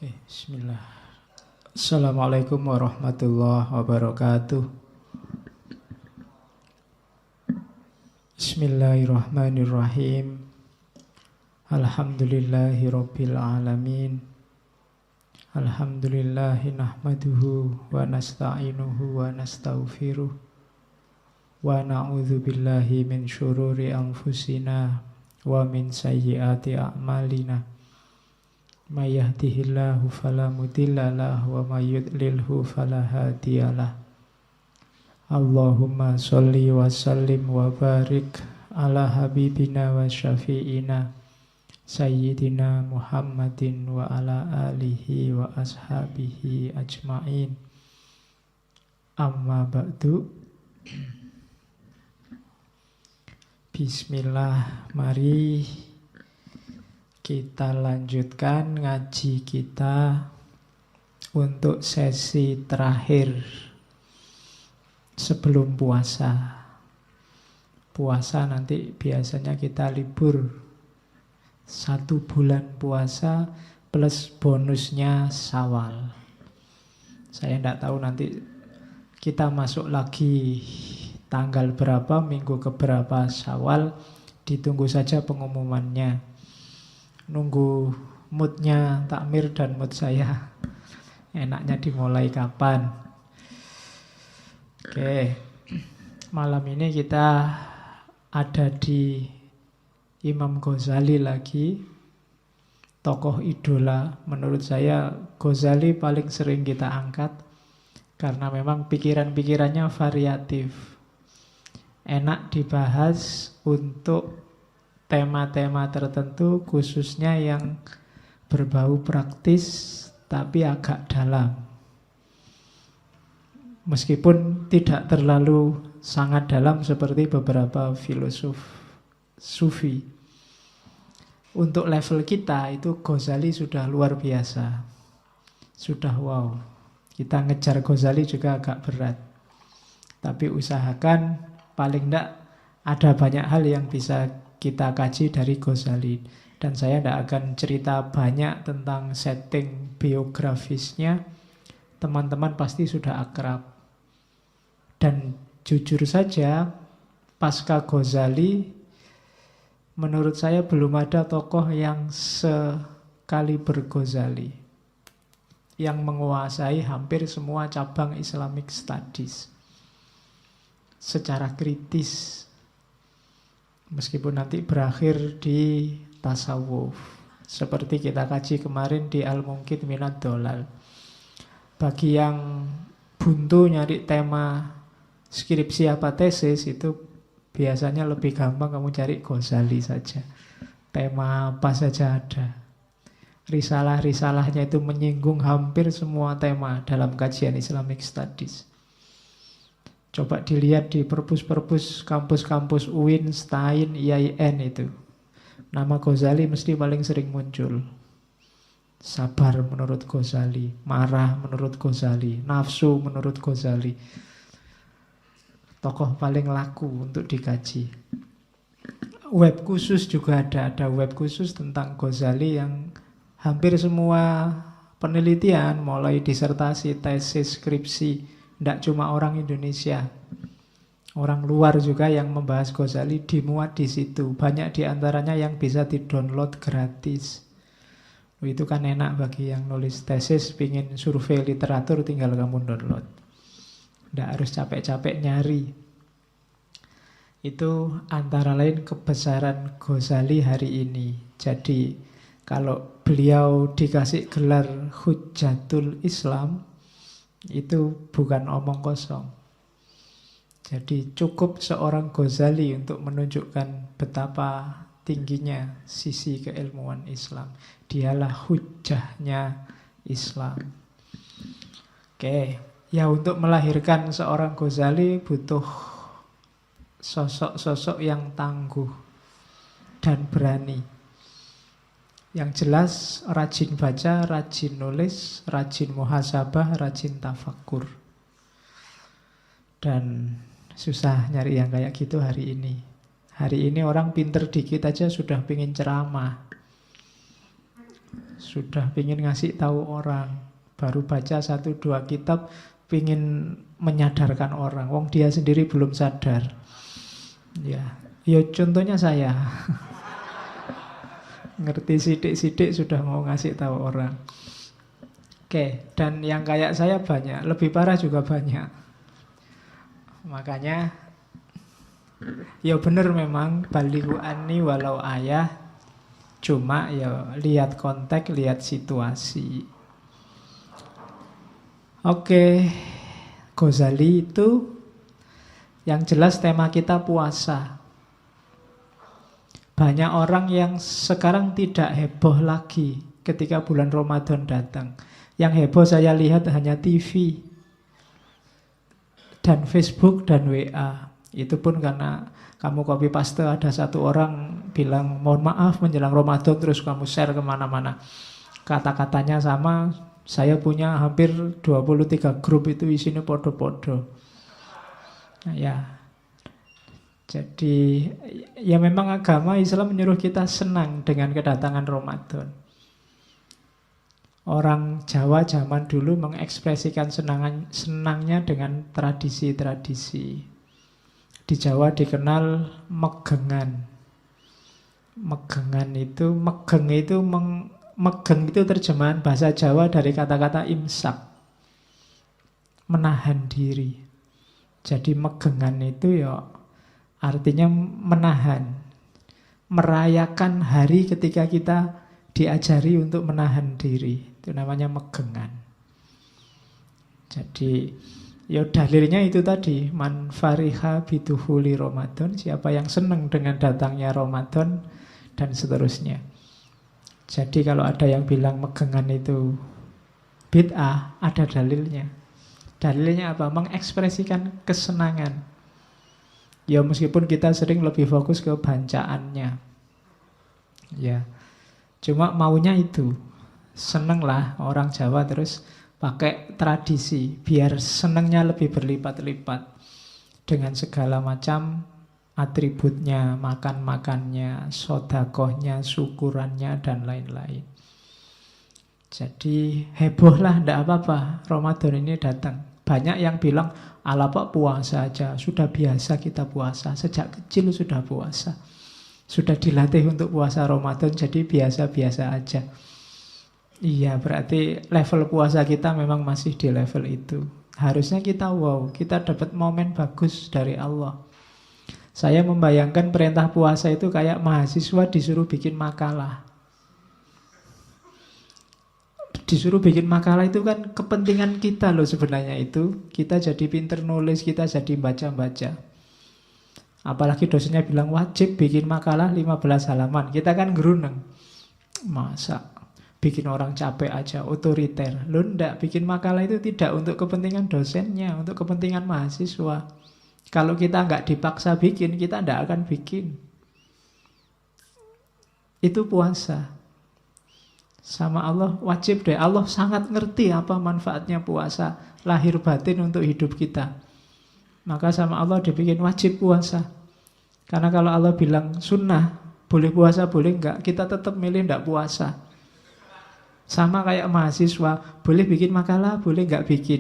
Oke, bismillah. Assalamualaikum warahmatullahi wabarakatuh. Bismillahirrahmanirrahim. Alhamdulillahi rabbil alamin. Alhamdulillahi nahmaduhu wa nasta'inuhu wa nastaghfiruh. Wa na'udzu billahi min syururi anfusina wa min sayyiati a'malina. May yahdihillahu fala mudilla lahu wa may yudlilhu fala hadiyalah. Allahumma sholli wa sallim wa barik ala habibina wa syafi'ina Sayyidina Muhammadin wa ala alihi wa ashabihi ajma'in. Amma ba'du. Bismillah, mari kita lanjutkan ngaji kita untuk sesi terakhir sebelum puasa. Puasa nanti biasanya kita libur 1 bulan puasa plus bonusnya Syawal. Saya tidak tahu nanti kita masuk lagi tanggal berapa, minggu keberapa Syawal. Ditunggu saja pengumumannya. Nunggu moodnya takmir dan mood saya. Enaknya dimulai kapan? Oke, malam ini kita ada di Imam Ghazali lagi. Tokoh idola. Menurut saya Ghazali paling sering kita angkat karena memang pikiran-pikirannya variatif. Enak dibahas untuk tema-tema tertentu, khususnya yang berbau praktis tapi agak dalam. Meskipun tidak terlalu sangat dalam seperti beberapa filosof Sufi. Untuk level kita itu Ghazali sudah luar biasa. Sudah wow. Kita ngejar Ghazali juga agak berat. Tapi usahakan paling tidak ada banyak hal yang bisa kita kaji dari Ghazali. Dan saya tidak akan cerita banyak tentang setting biografisnya. Teman-teman pasti sudah akrab. Dan jujur saja, pasca Ghazali, menurut saya belum ada tokoh yang sekaliber Ghazali, yang menguasai hampir semua cabang Islamic Studies secara kritis. Meskipun nanti berakhir di tasawuf, seperti kita kaji kemarin di Al-Munqidh Minad Dhalal. Bagi yang buntu nyari tema skripsi apa tesis, itu biasanya lebih gampang kamu cari Ghazali saja. Tema apa saja ada. Risalah-risalahnya itu menyinggung hampir semua tema dalam kajian Islamic Studies. Coba dilihat di perpus-perpus kampus-kampus UIN, STAIN, IAIN itu. Nama Ghazali mesti paling sering muncul. Sabar menurut Ghazali, marah menurut Ghazali, nafsu menurut Ghazali. Tokoh paling laku untuk dikaji. Web khusus juga ada web khusus tentang Ghazali yang hampir semua penelitian, mulai disertasi, tesis, skripsi, tidak cuma orang Indonesia, orang luar juga yang membahas Ghazali dimuat di situ. Banyak diantaranya yang bisa di-download gratis. Itu kan enak bagi yang nulis tesis, pingin survei literatur, tinggal kamu download. Tidak harus capek-capek nyari. Itu antara lain kebesaran Ghazali hari ini. Jadi kalau beliau dikasih gelar Hujjatul Islam, itu bukan omong kosong. Jadi cukup seorang Ghazali untuk menunjukkan betapa tingginya sisi keilmuan Islam. Dialah hujjahnya Islam. Oke, ya untuk melahirkan seorang Ghazali butuh sosok-sosok yang tangguh dan berani. Yang jelas rajin baca, rajin nulis, rajin muhasabah, rajin tafakkur. Dan susah nyari yang kayak gitu hari ini. Hari ini orang pinter dikit aja sudah pingin ceramah. Sudah pingin ngasih tahu orang. Baru baca 1-2 kitab, pingin menyadarkan orang. Wong dia sendiri belum sadar. Ya contohnya saya. Ngerti sidik-sidik sudah mau ngasih tahu orang. Oke, dan yang kayak saya banyak. Lebih parah juga banyak. Makanya ya bener memang balighu anni walau ayah. Cuma ya lihat konteks, lihat situasi. Oke, Ghazali itu yang jelas tema kita puasa. Banyak orang yang sekarang tidak heboh lagi ketika bulan Ramadan datang. Yang heboh saya lihat hanya TV dan Facebook dan WA. Itu pun karena kamu copy paste, ada satu orang bilang mohon maaf menjelang Ramadan, terus kamu share kemana-mana. Kata-katanya sama, saya punya hampir 23 grup itu isinya podo-podo. Nah, ya. Jadi ya memang agama Islam menyuruh kita senang dengan kedatangan Ramadan. Orang Jawa zaman dulu mengekspresikan senangnya dengan tradisi-tradisi. Di Jawa dikenal megengan. Megeng itu terjemahan bahasa Jawa dari kata-kata imsak. Menahan diri. Jadi megengan itu ya artinya menahan. Merayakan hari ketika kita diajari untuk menahan diri. Itu namanya megengan. Jadi ya dalilnya itu tadi, man fariha biduhuli Ramadan, siapa yang senang dengan datangnya Ramadan, dan seterusnya. Jadi kalau ada yang bilang megengan itu bid'ah, ada dalilnya. Dalilnya apa? Mengekspresikan kesenangan. Ya meskipun kita sering lebih fokus ke bancaannya. Ya, cuma maunya itu. Senenglah orang Jawa terus pakai tradisi biar senangnya lebih berlipat-lipat dengan segala macam atributnya, makan-makannya, sodakohnya, syukurannya, dan lain-lain. Jadi hebohlah, tidak apa-apa Ramadan ini datang. Banyak yang bilang ala pak puasa aja, sudah biasa kita puasa, sejak kecil sudah puasa, sudah dilatih untuk puasa Ramadan, jadi biasa-biasa aja. Iya, berarti level puasa kita memang masih di level itu. Harusnya kita kita dapat momen bagus dari Allah. Saya membayangkan perintah puasa itu kayak mahasiswa disuruh bikin makalah. Disuruh bikin makalah itu kan kepentingan kita loh sebenarnya itu. Kita jadi pinter nulis, kita jadi baca-baca. Apalagi dosennya bilang wajib bikin makalah 15 halaman. Kita kan geruneng. Masa bikin orang capek aja, otoriter. Loh enggak, bikin makalah itu tidak untuk kepentingan dosennya, untuk kepentingan mahasiswa. Kalau kita nggak dipaksa bikin, kita nggak akan bikin. Itu puasa. Sama Allah wajib deh. Allah sangat ngerti apa manfaatnya puasa, lahir batin untuk hidup kita. Maka sama Allah dibikin wajib puasa. Karena kalau Allah bilang sunnah, boleh puasa boleh enggak, kita tetap milih enggak puasa. Sama kayak mahasiswa, boleh bikin makalah, boleh nggak bikin.